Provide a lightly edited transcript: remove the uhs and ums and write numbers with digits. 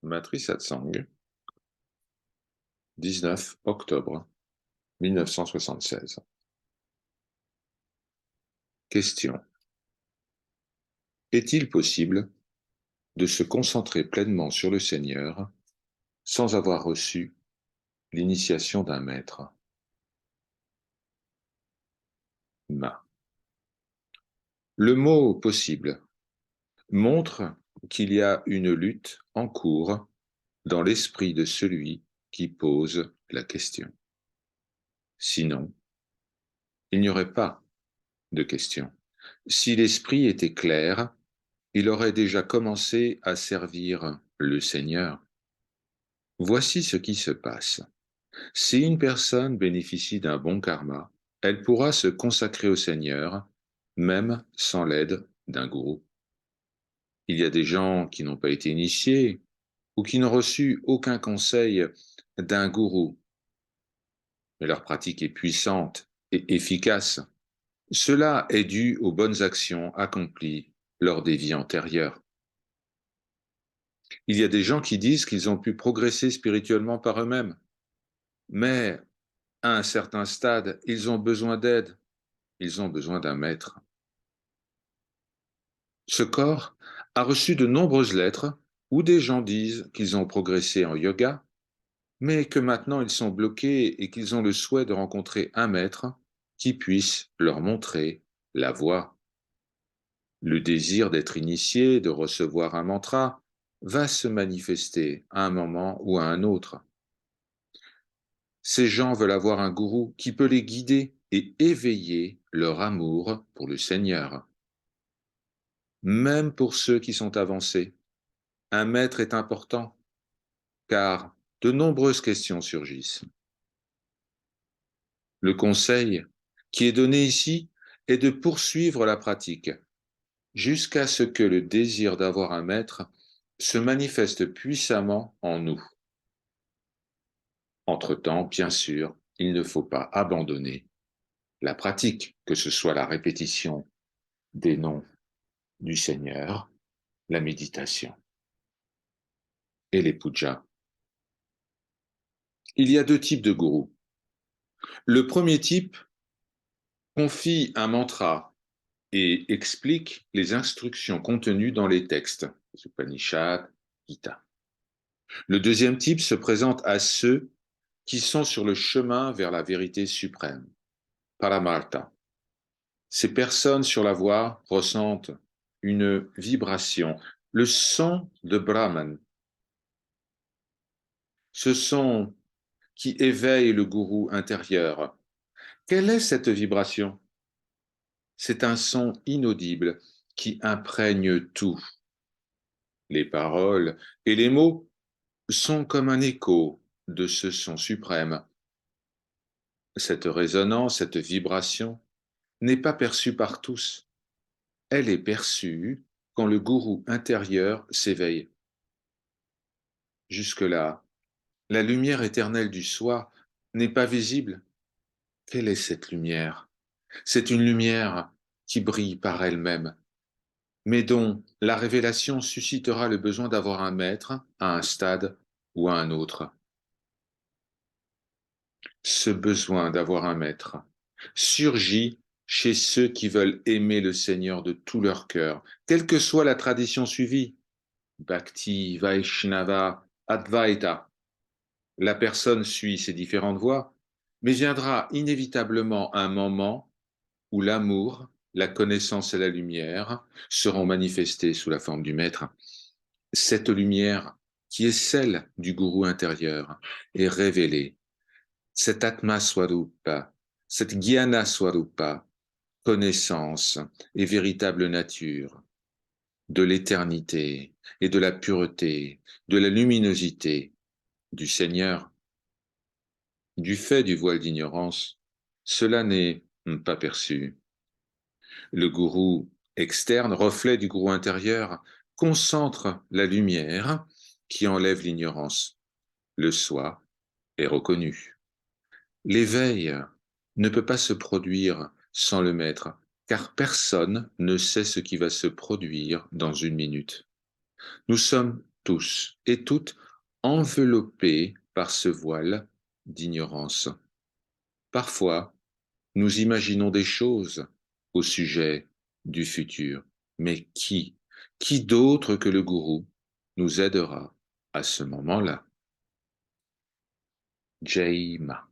Matri Satsang, 19 octobre 1976. Question. Est-il possible de se concentrer pleinement sur le Seigneur sans avoir reçu l'initiation d'un maître? Ma. Le mot possible montre qu'il y a une lutte en cours dans l'esprit de celui qui pose la question. Sinon, il n'y aurait pas de question. Si l'esprit était clair, il aurait déjà commencé à servir le Seigneur. Voici ce qui se passe. Si une personne bénéficie d'un bon karma, elle pourra se consacrer au Seigneur, même sans l'aide d'un gourou. Il y a des gens qui n'ont pas été initiés ou qui n'ont reçu aucun conseil d'un gourou, mais leur pratique est puissante et efficace. Cela est dû aux bonnes actions accomplies lors des vies antérieures. Il y a des gens qui disent qu'ils ont pu progresser spirituellement par eux-mêmes, mais à un certain stade, ils ont besoin d'aide, ils ont besoin d'un maître. Ce corps a reçu de nombreuses lettres où des gens disent qu'ils ont progressé en yoga, mais que maintenant ils sont bloqués et qu'ils ont le souhait de rencontrer un maître qui puisse leur montrer la voie. Le désir d'être initié, de recevoir un mantra, va se manifester à un moment ou à un autre. Ces gens veulent avoir un gourou qui peut les guider et éveiller leur amour pour le Seigneur. Même pour ceux qui sont avancés, un maître est important, car de nombreuses questions surgissent. Le conseil qui est donné ici est de poursuivre la pratique jusqu'à ce que le désir d'avoir un maître se manifeste puissamment en nous. Entre-temps, bien sûr, il ne faut pas abandonner la pratique, que ce soit la répétition des noms du Seigneur, la méditation et les pujas. Il y a deux types de gourous. Le premier type confie un mantra et explique les instructions contenues dans les textes, Upanishad, Gita. Le deuxième type se présente à ceux qui sont sur le chemin vers la vérité suprême, Paramartha. Ces personnes sur la voie ressentent une vibration, le son de Brahman. Ce son qui éveille le gourou intérieur. Quelle est cette vibration? C'est un son inaudible qui imprègne tout. Les paroles et les mots sont comme un écho de ce son suprême. Cette résonance, cette vibration n'est pas perçue par tous. Elle est perçue quand le gourou intérieur s'éveille. Jusque-là, la lumière éternelle du soi n'est pas visible. Quelle est cette lumière? C'est une lumière qui brille par elle-même, mais dont la révélation suscitera le besoin d'avoir un maître à un stade ou à un autre. Ce besoin d'avoir un maître surgit chez ceux qui veulent aimer le Seigneur de tout leur cœur, quelle que soit la tradition suivie, Bhakti, Vaishnava, Advaita. La personne suit ces différentes voies, mais viendra inévitablement un moment où l'amour, la connaissance et la lumière seront manifestés sous la forme du maître. Cette lumière, qui est celle du gourou intérieur, est révélée. Cette Atma Swarupa, cette Jnana Swarupa, connaissance et véritable nature de l'éternité et de la pureté, de la luminosité du Seigneur. Du fait du voile d'ignorance, cela n'est pas perçu. Le gourou externe, reflet du gourou intérieur, concentre la lumière qui enlève l'ignorance. Le soi est reconnu. L'éveil ne peut pas se produire sans le maître, car personne ne sait ce qui va se produire dans une minute. Nous sommes tous et toutes enveloppés par ce voile d'ignorance. Parfois, nous imaginons des choses au sujet du futur, mais qui d'autre que le gourou nous aidera à ce moment-là? Jai Ma.